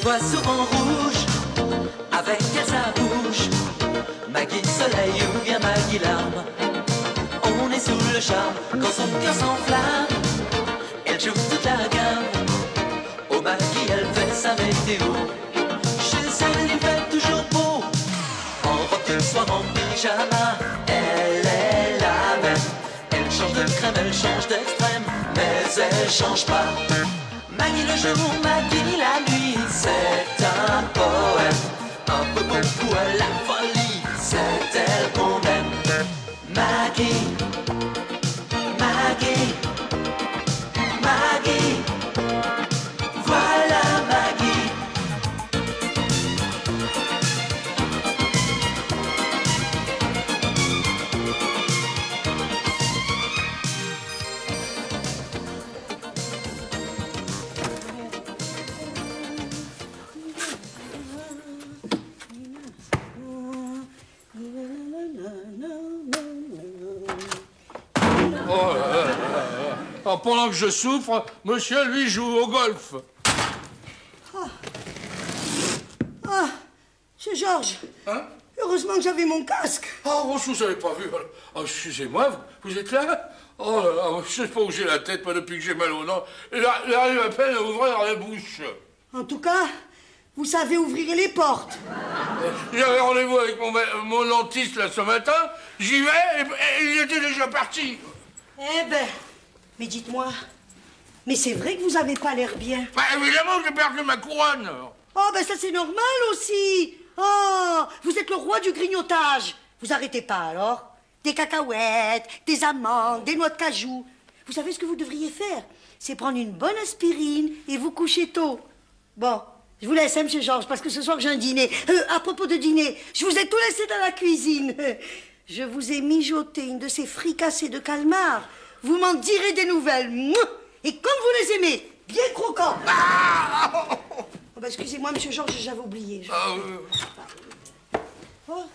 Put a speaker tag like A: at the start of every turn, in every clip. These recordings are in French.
A: Elle voit souvent rouge, avec elle sa bouche. Maggie soleil ou bien Maggie larme. On est sous le charme quand son cœur s'enflamme. Elle joue toute la gamme. Au Maggie elle fait sa météo. Chez elle il fait toujours beau. En robe de soir, en pyjama. Elle est la même. Elle change de crème, elle change d'extrême, mais elle change pas. Maggie le jour, Maggie la nuit. C'est un poème, un peu beaucoup à la folie. C'est elle qu'on aime. Maggie, Maggie, Maggie. Voilà Maggie.
B: Alors, pendant que je souffre, monsieur, lui, joue au golf.
C: Monsieur Georges.
B: Hein?
C: Heureusement que j'avais mon casque.
B: Oh, je vous avais pas vu. Oh, excusez-moi, vous êtes là? Oh là là, je sais pas où j'ai la tête, moi, depuis que j'ai mal au nez. Il arrive à peine à ouvrir la bouche.
C: En tout cas, vous savez ouvrir les portes.
B: J'avais rendez-vous avec mon dentiste, là, ce matin. J'y vais, et il était déjà parti.
C: Eh ben, mais dites-moi, mais c'est vrai que vous avez pas l'air bien.
B: Bah, évidemment, j'ai perdu ma couronne.
C: Oh, ben ça c'est normal aussi. Oh, vous êtes le roi du grignotage. Vous arrêtez pas alors? Des cacahuètes, des amandes, des noix de cajou. Vous savez ce que vous devriez faire? C'est prendre une bonne aspirine et vous coucher tôt. Bon, je vous laisse, hein, monsieur Georges, parce que ce soir j'ai un dîner. À propos de dîner, je vous ai tout laissé dans la cuisine. Je vous ai mijoté une de ces fricassées de calmar. Vous m'en direz des nouvelles. Et comme vous les aimez, bien croquants. Oh, bah, excusez-moi, monsieur Georges, j'avais oublié. Oh.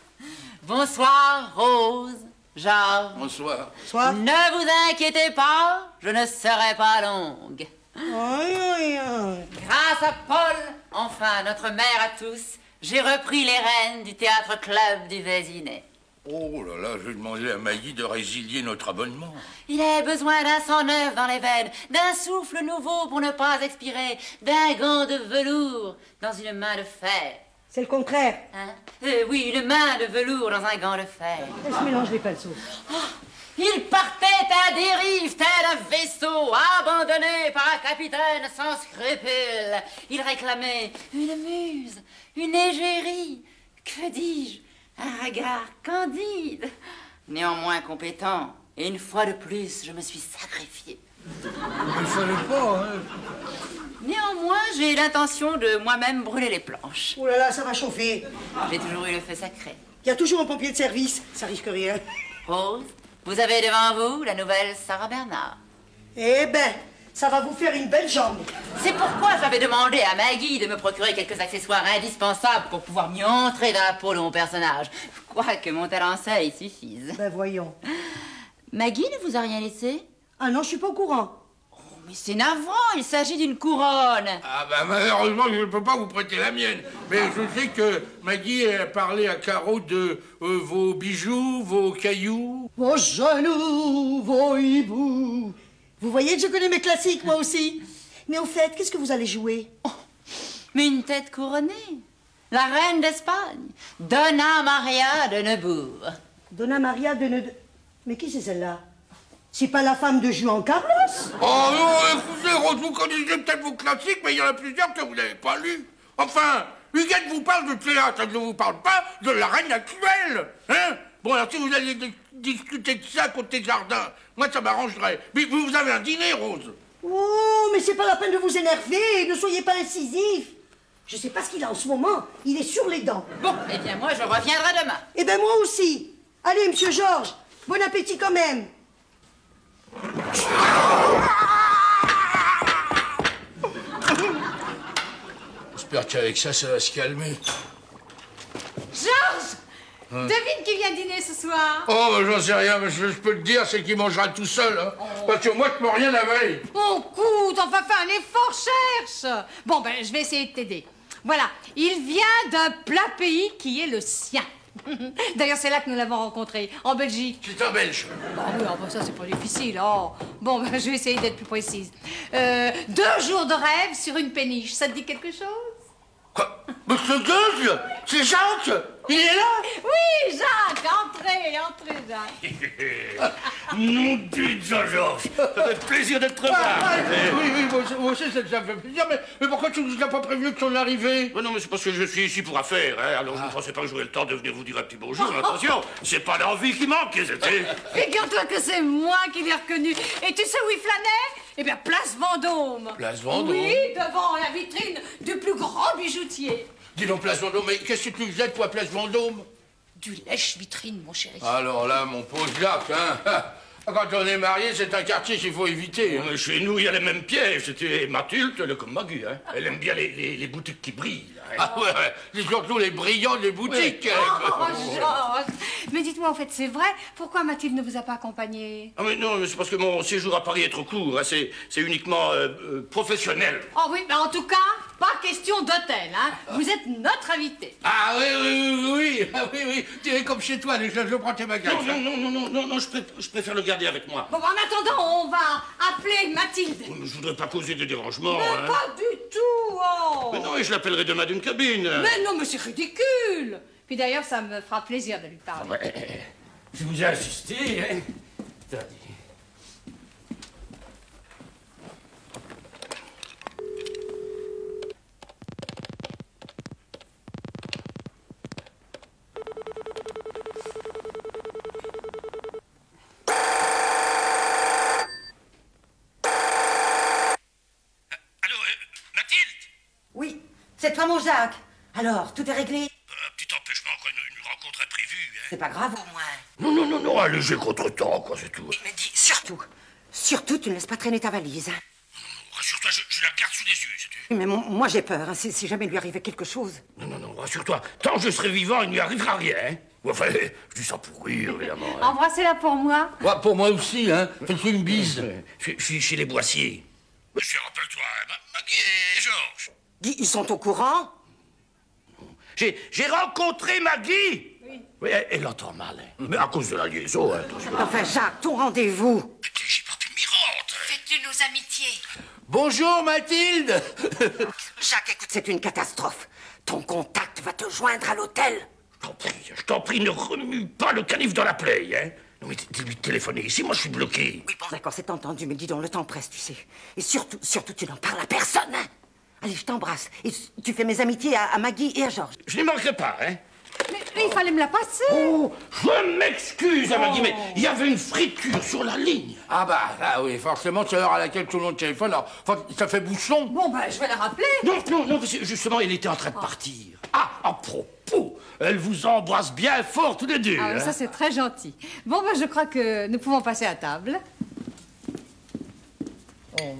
D: Bonsoir, Rose, Georges.
B: Bonsoir.
C: Bonsoir.
D: Ne vous inquiétez pas, je ne serai pas longue. Grâce à Paul, enfin notre mère à tous, j'ai repris les rênes du théâtre club du Vésinet.
B: Oh là là, je vais demander à Maggie de résilier notre abonnement.
D: Il a besoin d'un sang neuf dans les veines, d'un souffle nouveau pour ne pas expirer, d'un gant de velours dans une main de fer.
C: C'est le contraire.
D: Hein? Oui, une main de velours dans un gant de fer.
C: Elle se mélange les pinceaux.
D: Oh, il partait à dérive tel un vaisseau abandonné par un capitaine sans scrupules. Il réclamait une muse, une égérie, que dis-je, un regard candide. Néanmoins compétent, et une fois de plus, je me suis sacrifié.
B: Il fallait pas, hein.
D: Néanmoins, j'ai l'intention de moi-même brûler les planches.
C: Oh là là, ça va chauffer.
D: J'ai toujours eu le feu sacré.
C: Il y a toujours un pompier de service, ça risque rien.
D: Rose, vous avez devant vous la nouvelle Sarah Bernard.
C: Eh ben, ça va vous faire une belle jambe.
D: C'est pourquoi j'avais demandé à Maggie de me procurer quelques accessoires indispensables pour pouvoir mieux entrer dans la peau de mon personnage. Quoique mon talent seul y suffise.
C: Ben voyons.
D: Maggie ne vous a rien laissé?
C: Ah non, je suis pas au courant.
D: Mais c'est navrant, il s'agit d'une couronne.
B: Ah bah malheureusement, je ne peux pas vous prêter la mienne. Mais je sais que Maggie a parlé à Caro de vos bijoux, vos cailloux.
C: Vos genoux, vos hiboux. Vous voyez que je connais mes classiques, moi aussi. Mais au fait, qu'est-ce que vous allez jouer?
D: Oh, mais une tête couronnée. La reine d'Espagne, Donna Maria de Neubourg.
C: Donna Maria de Neubourg. Mais qui c'est celle-là? C'est pas la femme de Juan Carlos?
B: Oh non, écoutez, Rose, vous connaissez peut-être vos classiques, mais il y en a plusieurs que vous n'avez pas lus. Enfin, Huguette vous parle de théâtre, elle ne vous parle pas de la reine actuelle. Hein? Bon, alors si vous allez discuter de ça côté jardin, moi ça m'arrangerait. Mais vous avez un dîner, Rose.
C: Oh, mais c'est pas la peine de vous énerver, ne soyez pas incisif. Je sais pas ce qu'il a en ce moment, il est sur les dents.
D: Bon, eh bien moi je reviendrai demain.
C: Eh ben moi aussi. Allez, monsieur Georges, bon appétit quand même.
B: J'espère qu'avec ça, ça va se calmer.
E: Georges, devine qui vient dîner ce soir.
B: Oh, bah, j'en sais rien, mais je peux te dire, c'est qu'il mangera tout seul. Hein. Parce que moi, je peux rien avaler.
E: Oh, écoute, enfin, fais un effort, cherche. Bon, ben, je vais essayer de t'aider. Voilà, il vient d'un plat pays qui est le sien. D'ailleurs, c'est là que nous l'avons rencontré, en Belgique.
B: C'est un Belge.
E: Ah oui, oh, bah ça, c'est pas difficile. Oh. Bon, bah, je vais essayer d'être plus précise. 2 jours de rêve sur une péniche, ça te dit quelque chose?
B: Quoi? Mais c'est Gueule? C'est Jacques? Il est là?
E: Oui, Jacques, entrez, Jacques.
F: Mon Dieu, Jean-Georges, ça fait plaisir d'être là.
B: Oui, moi aussi, ça me fait plaisir, mais pourquoi tu ne nous as pas prévenu de son arrivée?
F: Non, mais c'est parce que je suis ici pour affaires, hein. Alors je ne pensais pas que j'aurais le temps de venir vous dire un petit bonjour, mais attention, c'est pas l'envie qui manque, c'était.
E: Figure-toi que c'est moi qui l'ai reconnu. Et tu sais où il flânait? Eh bien, place Vendôme.
B: Place Vendôme?
E: Oui, devant la vitrine du plus grand bijoutier.
B: Dis donc, Place Vendôme, mais qu'est-ce que tu faisais, toi, Place Vendôme?
E: Du lèche-vitrine, mon chéri.
B: Alors là, mon pauvre Jacques, hein, quand on est marié, c'est un quartier qu'il faut éviter. Hein.
F: Chez nous, il y a les mêmes pièges. C'était Mathilde, elle est comme Maggie, hein. Elle aime bien les boutiques qui brillent. Hein.
B: Ah ouais, c'est surtout les brillants des boutiques.
E: Oh, Georges. Mais dites-moi, en fait, c'est vrai? Pourquoi Mathilde ne vous a pas accompagné?
F: Ah mais non, mais c'est parce que mon séjour à Paris est trop court. Hein. C'est uniquement professionnel.
E: Oh oui, mais en tout cas, pas question d'hôtel, hein. Vous êtes notre invité.
B: Ah oui, tu es comme chez toi, je prends tes bagages.
F: Non, je préfère le garder avec moi.
E: Bon, en attendant, on va appeler Mathilde.
F: Je voudrais pas causer de dérangement.
E: Mais
F: Hein.
E: pas du tout, oh.
F: Mais non, et je l'appellerai demain d'une cabine.
E: Mais non, mais c'est ridicule. Puis d'ailleurs, ça me fera plaisir de lui parler.
F: Ouais, je vous ai insisté, hein. Allô, Mathilde?
C: Oui, c'est toi, mon Jacques. Alors, tout est réglé?
F: Un petit empêchement, quoi, une rencontre imprévue, hein.
C: C'est pas grave, au moins.
F: Non, un léger contre-temps, quoi, c'est tout.
C: Mais dis, surtout, tu ne laisses pas traîner ta valise.
F: Rassure-toi, je la garde sous les yeux, c'est tout.
C: Mais moi, j'ai peur, hein, si jamais lui arrivait quelque chose.
F: Non, rassure-toi, tant que je serai vivant, il ne lui arrivera rien, hein. Enfin, je dis ça pour rire, évidemment. Hein.
E: Embrassez-la pour moi.
B: Ouais, pour moi aussi, hein. Fais-tu une bise.
F: Je suis chez les Boissiers. Monsieur, rappelle-toi, Maggie et Georges.
C: Dis, ils sont au courant?
F: J'ai rencontré Maggie. Oui, elle entend mal, hein. Mais à cause de la liaison, hein, attention.
C: Enfin, Jacques, ton rendez-vous.
F: J'ai pas pu m'y rendre.
E: Fais-tu nos amitiés?
B: Bonjour, Mathilde.
C: Jacques, écoute, c'est une catastrophe. Ton contact va te joindre à l'hôtel.
F: Je t'en prie, ne remue pas le calife dans la plaie, hein. Non, mais dis-lui de téléphoner ici, moi je suis bloqué.
C: Oui, bon, d'accord, c'est entendu, mais dis donc, le temps presse, tu sais. Et surtout, tu n'en parles à personne, hein. Allez, je t'embrasse. Et tu fais mes amitiés à Maggie et à Georges.
F: Je n'y manquerai pas, hein.
E: Mais il fallait me la passer.
F: Oh, je m'excuse, Maggie, mais il y avait une friture sur la ligne.
B: Ah bah, là, oui, forcément, c'est l'heure à laquelle tout le monde téléphone, alors ça fait bouchon.
E: Bon, ben, je vais la rappeler.
F: Non, parce que justement, elle était en train de partir. Ah, à propos, elle vous embrasse bien fort tous les deux.
E: Ah oui,
F: hein.
E: ça, c'est très gentil. Bon, ben, je crois que nous pouvons passer à table. Oh.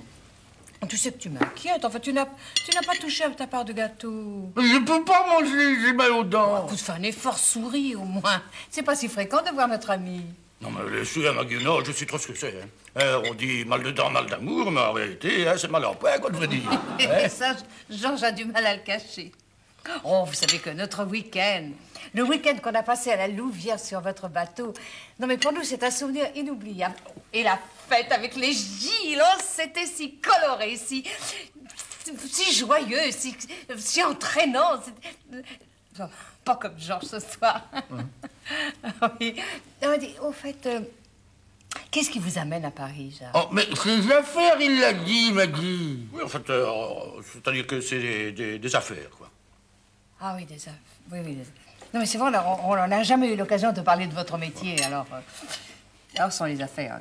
E: Tu sais que tu m'inquiètes. Enfin, tu n'as pas touché à ta part de gâteau.
B: Je peux pas manger, j'ai mal aux dents.
E: Écoute, fais un effort, souris au moins. C'est pas si fréquent de voir notre ami.
F: Non, mais laissez, Maggie, non, je sais trop ce que c'est. Hein. On dit mal de dents, mal d'amour, mais en réalité, hein, c'est mal en point, quoi, je veux dire.
E: Et ça, Georges a du mal à le cacher. Oh, vous savez que notre week-end, le week-end qu'on a passé à la Louvière sur votre bateau, non mais pour nous c'est un souvenir inoubliable. Et la fête avec les Gilles, oh, c'était si coloré, si joyeux, si entraînant. Non, pas comme Georges ce soir. Oui. Au fait, qu'est-ce qui vous amène à Paris, Jacques?
B: Oh, mais ses affaires, il l'a dit, Maggie.
F: Oui, en fait, c'est-à-dire que c'est des affaires, quoi.
E: Ah oui, des affaires. Oui. Non, mais c'est vrai, on n'a jamais eu l'occasion de parler de votre métier, alors ce sont les affaires.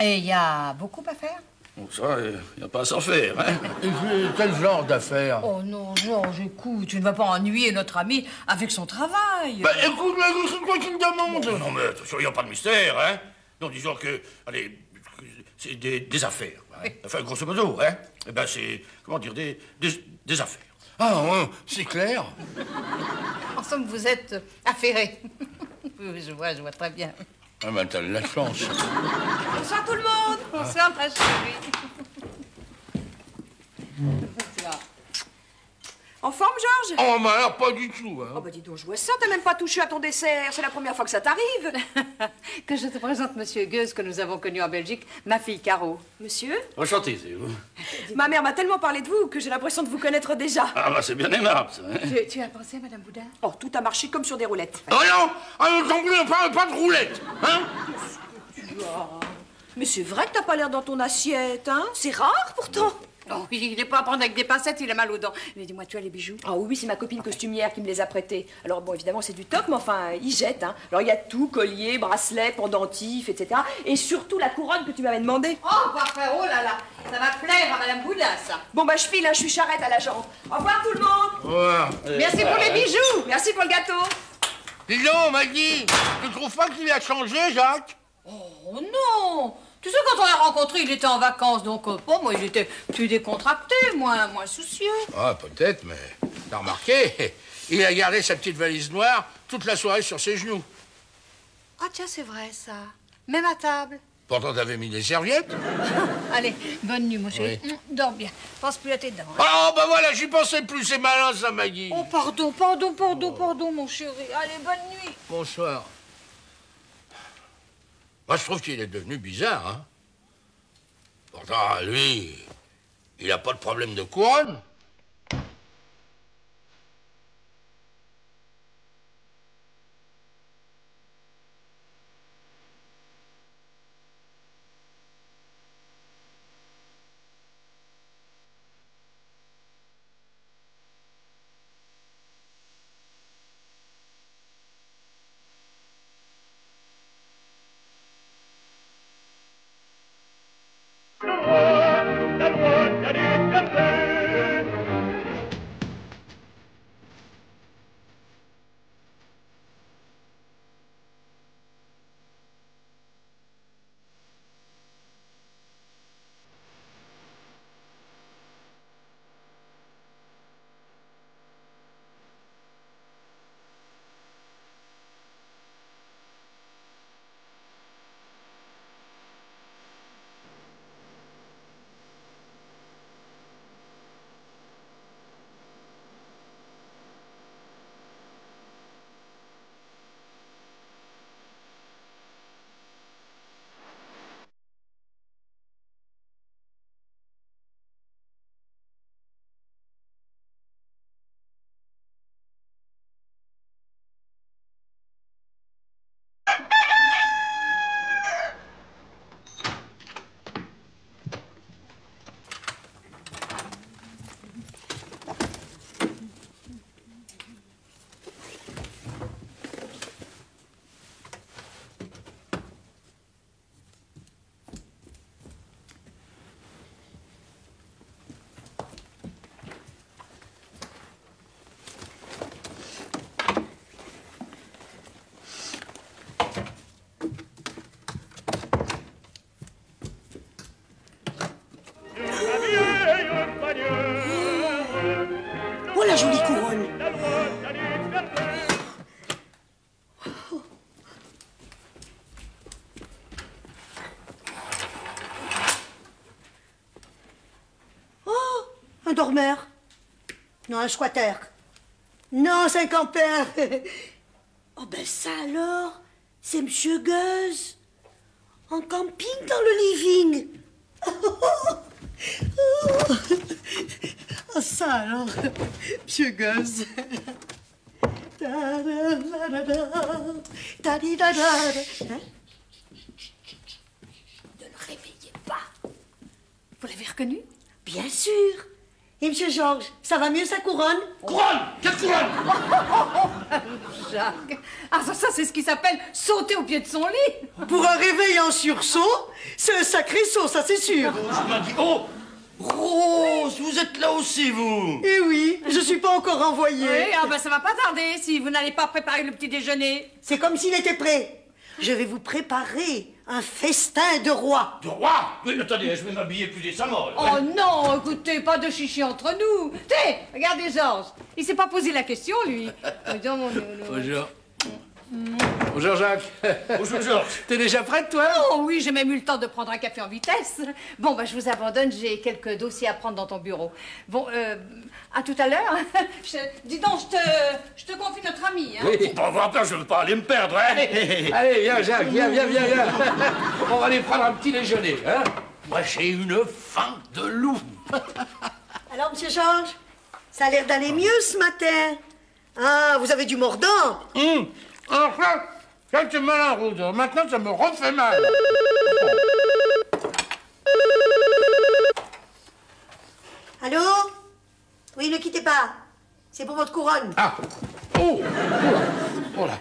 E: Et il y a beaucoup à faire?
F: Bon, ça, il n'y a pas à s'en faire, hein.
B: Et quel genre d'affaires?
E: Oh non, Georges, écoute, tu ne vas pas ennuyer notre ami avec son travail.
B: Bah écoute, Maggie, c'est quoi qu'il demande?
F: Non, mais attention, il n'y a pas de mystère, hein. Non, disons que, allez, c'est des affaires, hein.
E: Oui.
F: Enfin, grosso modo, hein. Eh ben, c'est, comment dire, des affaires.
B: Ah, ouais, c'est clair.
E: En somme, vous êtes affairé. Oui, je vois très bien.
B: Ah, ben, t'as de la chance.
E: Bonsoir tout le monde. Bonsoir, ma chérie. Bonsoir.
G: En forme, Georges?
B: Oh, mais alors, pas du tout, hein.
G: Oh, bah dis donc, je vois ça, t'as même pas touché à ton dessert. C'est la première fois que ça t'arrive.
E: Que je te présente Monsieur Gueuse, que nous avons connu en Belgique, ma fille Caro.
G: Monsieur?
F: Enchanté, c'est vous.
G: Ma mère m'a tellement parlé de vous que j'ai l'impression de vous connaître déjà.
F: Ah, bah, c'est bien aimable, ça. Hein.
E: Tu as pensé à Madame Boudin?
G: Oh, tout a marché comme sur des roulettes.
B: Oh non, tant plus, on parle pas de roulette, hein.
G: Mais c'est vrai que t'as pas l'air dans ton assiette, hein? C'est rare, pourtant.
E: Oh, il n'est pas à prendre avec des pincettes, il a mal aux dents. Mais dis-moi, tu as les bijoux?
G: Ah oui, c'est ma copine costumière qui me les a prêtés. Alors bon, évidemment, c'est du toc, mais enfin, il jette, hein. Alors il y a tout, collier, bracelet, pendentif, etc. Et surtout la couronne que tu m'avais demandé.
E: Oh, parfait, oh là là, ça va plaire à Madame Boudin, ça.
G: Bon, bah je file, hein, je suis charrette à la jambe. Au revoir tout le monde.
B: Ouais.
E: Merci pour les bijoux.
G: Merci pour le gâteau.
B: Dis donc, Maggie, tu trouves pas qu'il a changé, Jacques?
E: Oh non! Tu sais, quand on l'a rencontré, il était en vacances, donc bon, moi, il était plus décontracté, moins soucieux.
B: Ah, peut-être, mais t'as remarqué, il a gardé sa petite valise noire toute la soirée sur ses genoux.
E: Ah tiens, c'est vrai, ça. Même à table.
B: Pourtant, t'avais mis des serviettes.
E: Allez, bonne nuit, mon chéri.
B: Oui.
E: Dors bien. Pense plus à tes dents.
B: Oh, bah voilà, j'y pensais plus, c'est malin, ça, Maggie.
E: Oh, pardon, mon chéri. Allez, bonne nuit.
B: Bonsoir. Moi, je trouve qu'il est devenu bizarre, hein. Pourtant, lui, il a pas de problème de couronne.
C: Oh, la jolie couronne. Oh, un dormeur. Non, un squatter. Non, c'est un campeur. Oh, ben ça alors, c'est Monsieur Gueuse. En camping dans le living. Oh, ça alors, Monsieur Gueuse. Hein? Ne le réveillez pas.
E: Vous l'avez reconnu?
C: Bien sûr. Et Monsieur Georges, ça va mieux sa couronne?
B: Couronne! Quelle couronne?
E: Jacques. Ah, ça c'est ce qui s'appelle sauter au pied de son lit.
C: Pour un réveil en sursaut, c'est un sacré saut, ça c'est sûr.
F: Je m'en dis, oh! Rose, vous êtes là aussi, vous!
C: Eh oui, je suis pas encore envoyée.
E: Oui, ah ben ça va pas tarder si vous n'allez pas préparer le petit déjeuner.
C: C'est comme s'il était prêt. Je vais vous préparer un festin de roi.
F: De roi? Mais attendez, je vais m'habiller plus décemment.
E: Oh non, écoutez, pas de chichi entre nous. Té, regardez Georges. Il s'est pas posé la question, lui.
B: Bonjour.
H: Bonjour Jacques.
F: Bonjour Georges.
H: T'es déjà prête, toi?
E: Oh oui, j'ai même eu le temps de prendre un café en vitesse. Bon, bah, je vous abandonne, j'ai quelques dossiers à prendre dans ton bureau. Bon, à tout à l'heure. Dis donc, je te confie notre ami. Hein.
F: Faut pas avoir peur, je veux pas aller me perdre, hein.
H: Allez, viens Jacques, viens. On va aller prendre un petit déjeuner, hein?
F: Moi, j'ai une faim de loup.
C: Alors, monsieur Georges, ça a l'air d'aller mieux ce matin. Ah, vous avez du mordant.
B: Alors ça c'est malin, Rose. Maintenant, ça me refait mal.
C: Allô? Oui, ne quittez pas. C'est pour votre couronne.
B: Ah. Oh. Oh là.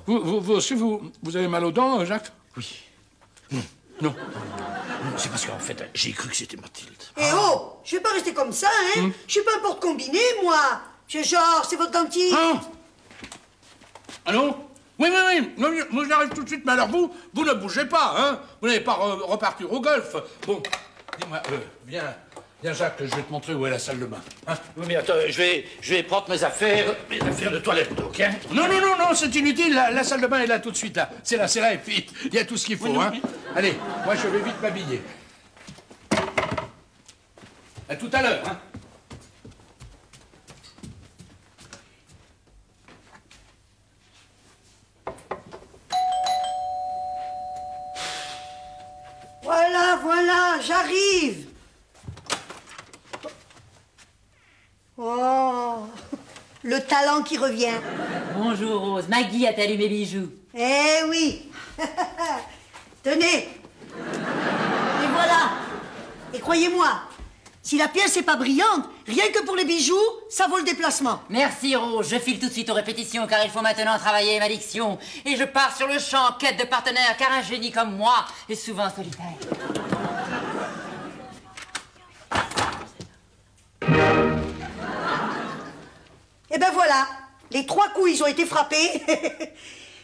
B: Vous aussi, vous avez mal aux dents, Jacques?
F: Oui.
B: Non.
F: C'est parce qu'en fait, j'ai cru que c'était Mathilde.
C: Eh oh, je vais pas rester comme ça, hein. Je suis pas un porte-combiné, moi. Monsieur Georges, c'est votre dentiste.
B: Ah. Allô? Oui. Moi, j'arrive tout de suite. Mais alors, vous ne bougez pas, hein? Vous n'allez pas repartir au golf. Bon, dis-moi, viens, Jacques, je vais te montrer où est la salle de bain. Hein?
F: Oui, mais attends, je vais prendre mes affaires de toilette, donc, hein?
B: Non, c'est inutile. La salle de bain est là tout de suite, là. C'est là, et puis il y a tout ce qu'il faut, hein? Allez, moi, je vais vite m'habiller. À tout à l'heure, hein?
C: Voilà, j'arrive. Oh, le talent qui revient.
D: Bonjour Rose, Maggie a allumé mes bijoux.
C: Eh oui. Tenez. Et voilà. Et croyez-moi, si la pièce n'est pas brillante, rien que pour les bijoux, ça vaut le déplacement.
D: Merci Rose, je file tout de suite aux répétitions car il faut maintenant travailler ma diction. Et je pars sur le champ en quête de partenaire car un génie comme moi est souvent solitaire.
C: Et ben voilà, les 3 coups ils ont été frappés,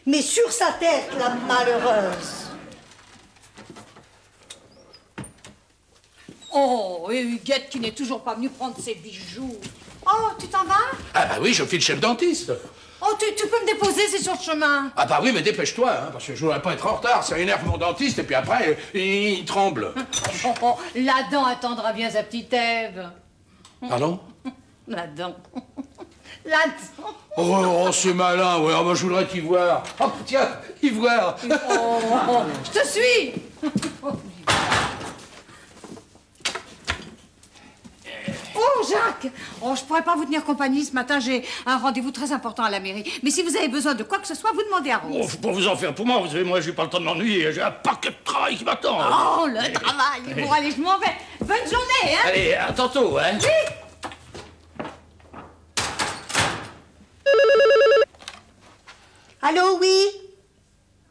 C: mais sur sa tête, la malheureuse.
E: Oh, et Huguette qui n'est toujours pas venue prendre ses bijoux. Oh, tu t'en vas?
B: Ah bah oui, je file chez le dentiste.
E: Oh, tu peux me déposer, c'est sur le chemin.
B: Ah bah oui, mais dépêche-toi, hein, parce que je voudrais pas être en retard. Ça énerve mon dentiste, et puis après, il tremble.
E: Oh, la dent attendra bien sa petite Ève.
B: Pardon?
E: La dent. La dent.
B: Oh, c'est malin, ouais. Oh, bah, je voudrais t'y voir. Oh, tiens, y voir.
E: Oh, je te suis. Oh, Jacques! Oh, je pourrais pas vous tenir compagnie ce matin, j'ai un rendez-vous très important à la mairie. Mais si vous avez besoin de quoi que ce soit, vous demandez à Rose.
F: Oh, faut pas vous en faire pour moi, vous savez, moi, j'ai pas le temps de m'ennuyer, j'ai un paquet de travail qui m'attend.
E: Oh, le travail! Bon, allez, je m'en vais. Bonne journée, hein?
F: Allez, à tantôt, hein?
E: Oui!
C: Allô, oui?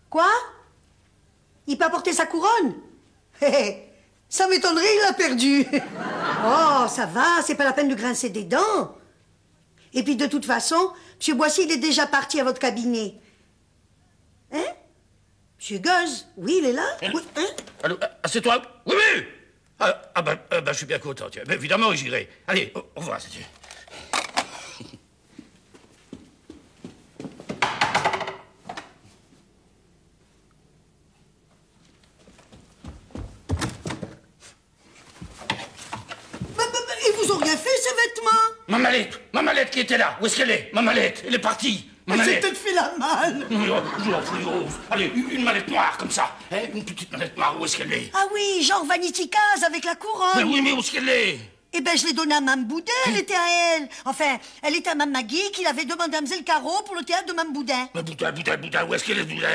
C: Quoi? Il peut apporter sa couronne? Ça m'étonnerait, il l'a perdu. Oh, ça va, c'est pas la peine de grincer des dents. Et puis, de toute façon, M. Boissy, il est déjà parti à votre cabinet. Hein? M. Gosse? Oui, il est là? Oui, hein?
F: Allô, c'est toi? Oui! Je suis bien content, tiens. Mais évidemment, j'irai. Allez, au revoir, c'est
C: Ils vous ont rien fait, ces vêtements?
F: Ma mallette qui était là, où est-ce qu'elle est? Ma mallette, elle est partie. Ma
C: Elle s'est
F: mallette.
C: peut-être fait la malle.
F: Je vous en prie, Rose. Allez, une mallette noire, comme ça. Hein? Une petite mallette noire, où est-ce qu'elle est?
C: Ah oui, genre Vanity Case avec la couronne.
F: Mais oui, mais où est-ce qu'elle est?
C: Eh ben, je l'ai donnée à Mme Boudin, elle était à elle. Enfin, elle était à Mme Maggie, qui l'avait demandé à Mlle Caro pour le théâtre de Mme Boudin.
F: Mais Boudin, où est-ce qu'elle est, Boudin?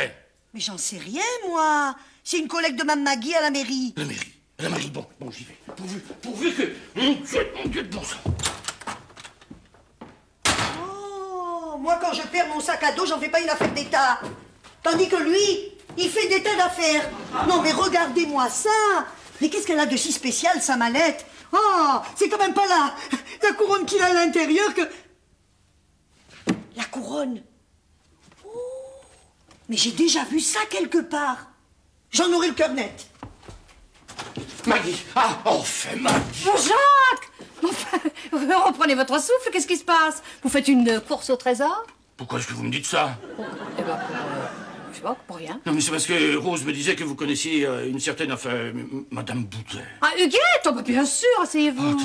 C: Mais j'en sais rien, moi. C'est une collègue de Mme Maggie à la mairie.
F: La mairie, bon, j'y vais. Pourvu que... Mon Dieu de bon sang.
C: Oh, moi, quand je perds mon sac à dos, j'en fais pas une affaire d'État. Tandis que lui, il fait des tas d'affaires. Non, mais regardez-moi ça. Mais qu'est-ce qu'elle a de si spécial, sa mallette? Oh, c'est quand même pas la couronne qu'il a à l'intérieur que... La couronne. Oh, mais j'ai déjà vu ça quelque part. J'en aurai le cœur net.
F: Maggie! Ah, enfin, Maggie!
E: Oh, Jacques! Enfin, reprenez votre souffle, qu'est-ce qui se passe? Vous faites une course au trésor?
F: Pourquoi est-ce que vous me dites ça?
E: Eh ben, je sais pas, pour rien.
F: Non, mais c'est parce que Rose me disait que vous connaissiez une certaine, enfin, Madame Boudet.
E: Ah, Huguette, oh, bah, bien sûr, asseyez-vous.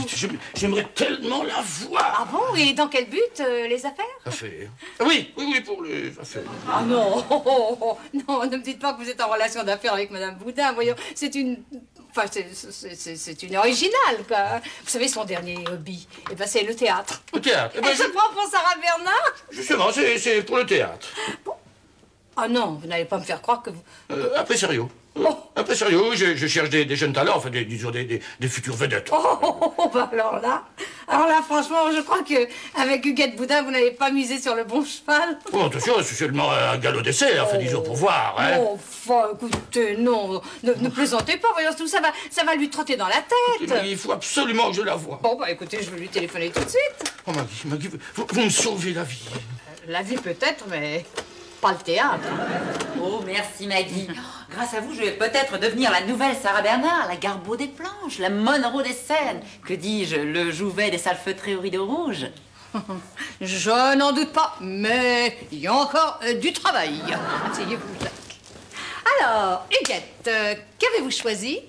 F: J'aimerais tellement la voir.
E: Ah bon, et dans quel but, les affaires?
F: Affaires? Oui, pour les affaires.
E: Ah non, non, ne me dites pas que vous êtes en relation d'affaires avec Madame Boudin, voyons, c'est une... Enfin, c'est une originale, quoi. Vous savez, son dernier hobby, eh ben, c'est le théâtre.
F: Le théâtre?
E: Elle se prend pour Sarah Bernard?
F: Justement, c'est pour le théâtre.
E: Bon. Ah non, vous n'allez pas me faire croire que vous...
F: Après sérieux. Après sérieux, je cherche des jeunes talents, enfin, disons, des futures vedettes.
E: Bah alors là, franchement, je crois que avec Huguette Boudin, vous n'avez pas misé sur le bon cheval.
F: Oh, attention, c'est seulement un galop d'essai, enfin, disons, pour voir, hein.
E: Enfin, écoutez, non, ne plaisantez pas, voyons, tout ça va lui trotter dans la tête.
F: Mais il faut absolument que je la voie.
E: Bon, bah écoutez, je vais lui téléphoner tout de suite.
F: Oh, Maggie, vous me sauvez la vie.
E: La vie peut-être, mais pas le théâtre.
D: Oh, merci Maggie. Grâce à vous, je vais peut-être devenir la nouvelle Sarah Bernard, la Garbeau des planches, la Monroe des scènes. Que dis-je, le Jouvet des salles feutrées au rideau rouge.
E: Je n'en doute pas, mais il y a encore du travail. Asseyez-vous, Jacques. Alors, Huguette, qu'avez-vous choisi?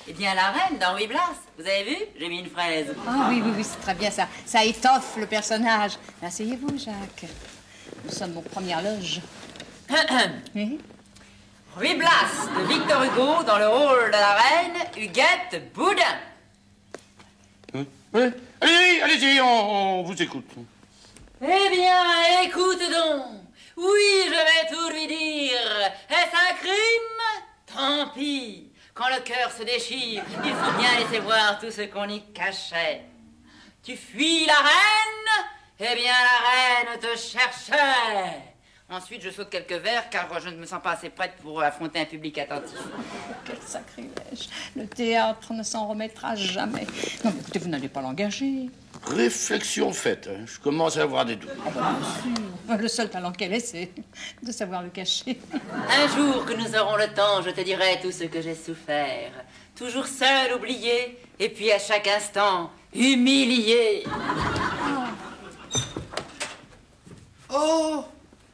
D: Eh bien, la reine d'Henri Blas. Vous avez vu? J'ai mis une fraise.
E: Ah oui, c'est très bien ça. Ça étoffe le personnage. Asseyez-vous, Jacques. Nous sommes en première loge. Oui?
D: Ruy Blas de Victor Hugo dans le rôle de la reine, Huguette Boudin.
F: Oui. Allez-y, on vous écoute.
D: Eh bien, écoute donc. Oui, je vais tout lui dire. Est-ce un crime? Tant pis. Quand le cœur se déchire, il faut bien laisser voir tout ce qu'on y cachait. Tu fuis la reine? Eh bien, la reine te cherchait. Ensuite, je saute quelques vers, car je ne me sens pas assez prête pour affronter un public attentif.
E: Quel sacrilège. Le théâtre ne s'en remettra jamais. Non, mais écoutez, vous n'allez pas l'engager.
F: Réflexion faite, hein. Je commence à avoir des doutes.
E: Ah bah, bien sûr. Le seul talent qu'elle ait, c'est de savoir le cacher.
D: Un jour que nous aurons le temps, je te dirai tout ce que j'ai souffert. Toujours seul, oublié, et puis à chaque instant, humilié.
H: Oh,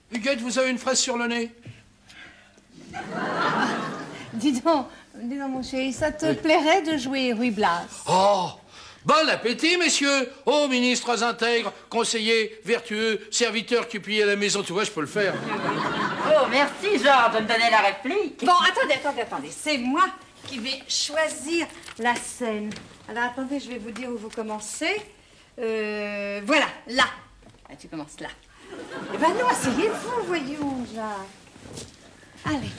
H: Huguette, vous avez une fraise sur le nez.
E: Dis donc, mon chéri, ça te plairait de jouer Ruy Blas?
H: Oh, bon appétit, messieurs. Oh, ministres intègres, conseillers vertueux, serviteurs qui pillent à la maison, tu vois, je peux le faire.
D: Oh, merci, Georges, de me donner la réplique.
E: Bon, attendez. C'est moi qui vais choisir la scène. Alors, attendez, je vais vous dire où vous commencez. Voilà, là. Ah, tu commences là. Eh ben non, asseyez-vous, voyons, Jacques. Allez.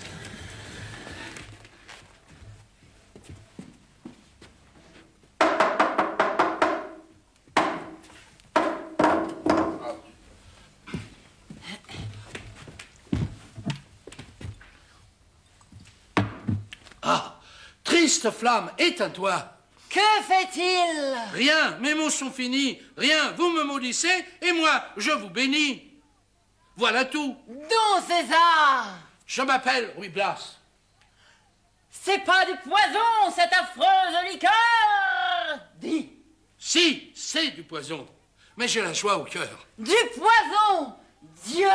H: Ah, triste flamme, éteins-toi.
D: Que fait-il?
H: Rien, mes mots sont finis. Rien, vous me maudissez et moi, je vous bénis. Voilà tout.
D: Don César!
H: Je m'appelle Ruy Blas.
D: C'est pas du poison, cette affreuse liqueur! Dis!
H: Si, c'est du poison, mais j'ai la joie au cœur.
D: Du poison! Dieu!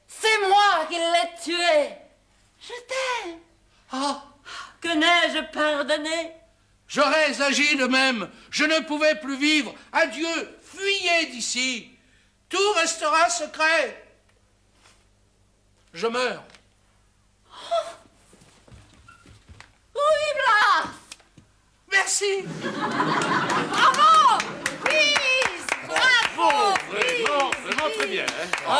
D: C'est moi qui l'ai tué! Je t'aime!
H: Ah,
D: que n'ai-je pardonné?
H: J'aurais agi de même. Je ne pouvais plus vivre. Adieu, fuyez d'ici. Tout restera secret. Je meurs.
D: Ruy Blas!
H: Merci.
E: Bravo! Oui! Bravo!
F: Vraiment très bien. Hein.
D: Oh,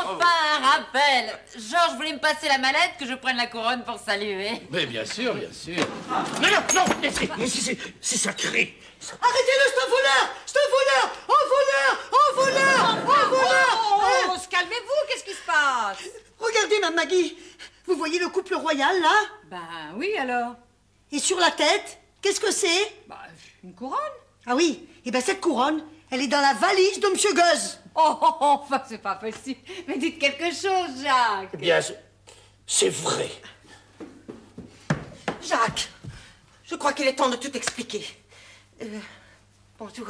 D: enfin un rappel! Georges voulait me passer la mallette, que je prenne la couronne pour saluer.
H: Mais bien sûr, bien sûr.
F: Non, c'est sacré.
C: Arrêtez-le, c'est un voleur! C'est un voleur! Un voleur! Un voleur! Un voleur!
E: Calmez-vous, qu'est-ce qui se passe?
C: Regardez, Mme Maggie. Vous voyez le couple royal, là?
E: Ben oui, alors.
C: Et sur la tête, qu'est-ce que c'est?
E: Bah, une couronne.
C: Ah oui, et bien cette couronne, elle est dans la valise de M. Gosse.
E: Oh, enfin, c'est pas possible. Mais dites quelque chose, Jacques.
F: Eh bien, c'est vrai.
C: Jacques, je crois qu'il est temps de tout expliquer. Bonjour.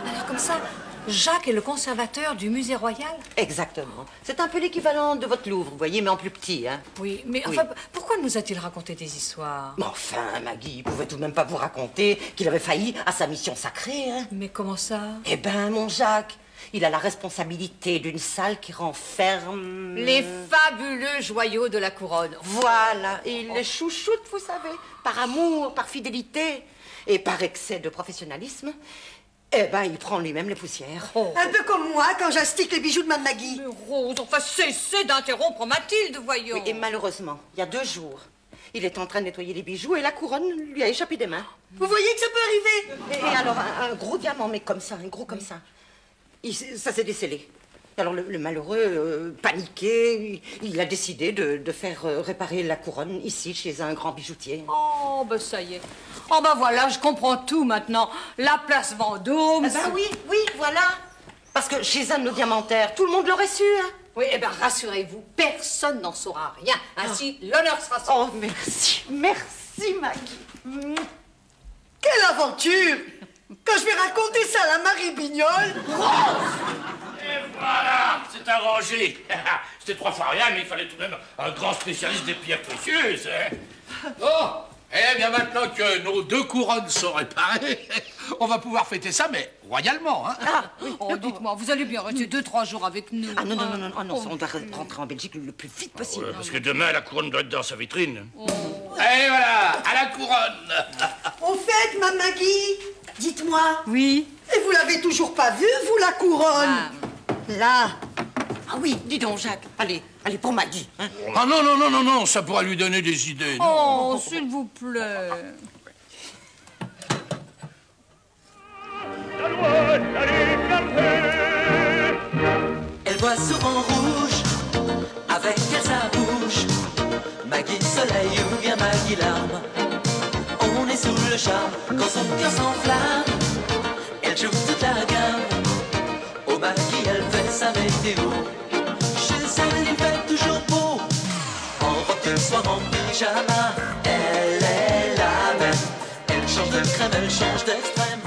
C: Alors comme ça,
E: Jacques est le conservateur du musée royal?
I: Exactement. C'est un peu l'équivalent de votre Louvre, vous voyez, mais en plus petit, hein.
E: Oui, mais enfin, pourquoi nous a-t-il raconté des histoires?
I: Mais enfin, Maggie, il pouvait tout de même pas vous raconter qu'il avait failli à sa mission sacrée, hein.
E: Mais comment ça?
I: Eh ben, mon Jacques, il a la responsabilité d'une salle qui renferme...
E: Les fabuleux joyaux de la couronne.
I: Voilà, et il les chouchoute, vous savez, par amour, par fidélité et par excès de professionnalisme. Eh ben, il prend lui-même les poussières.
C: Un peu comme moi quand j'astique les bijoux de Mme Maggie.
E: Mais Rose, enfin, cessez d'interrompre Mathilde, voyons.
I: Oui, et malheureusement, il y a 2 jours, il est en train de nettoyer les bijoux et la couronne lui a échappé des mains.
C: Vous voyez que ça peut arriver?
I: Et alors, un gros diamant, mais comme ça, un gros comme ça. Ça s'est décellé. Alors, le malheureux, paniqué, il a décidé de faire réparer la couronne ici, chez un grand bijoutier.
E: Oh, ben ça y est. Oh, ben voilà, je comprends tout maintenant. La place Vendôme...
I: Ah ben oui, voilà. Parce que chez un de nos diamantaires, tout le monde l'aurait su, hein.
E: Oui, eh bien, rassurez-vous, personne n'en saura rien. Ainsi, l'honneur sera son.
I: Oh, merci, merci, Maggie.
C: Quelle aventure! Quand je vais raconter ça à la Marie Bignol...
F: Et voilà, c'est arrangé. C'était 3 fois rien, mais il fallait tout de même un grand spécialiste des pierres précieuses.
H: Bon, eh bien maintenant que nos 2 couronnes sont réparées, on va pouvoir fêter ça, mais royalement, hein.
E: Oh, dites-moi, vous allez bien rester 2-3 jours avec nous.
I: Ah non, on doit rentrer en Belgique le plus vite possible.
F: Ouais, parce que demain, la couronne doit être dans sa vitrine.
H: Et voilà, à la couronne.
C: Au fait, Mme Maggie, dites-moi.
E: Oui.
C: Et vous l'avez toujours pas vue, vous, la couronne? Là.
I: Ah oui, dis donc, Jacques. Allez, pour Maggie. Hein.
H: Ah non, ça pourra lui donner des idées.
E: Oh, s'il vous plaît.
A: Elle voit souvent rouge, avec elle sa bouche. Maggie soleil ou bien Maggie larme. On est sous le charme quand son cœur s'enflamme. Elle joue toute la gamme. Oh Maggie, elle fait sa météo. Chez elle, il fait toujours beau. En robe de soir, en pyjama. Elle est la même. Elle change de crème, elle change d'extrême.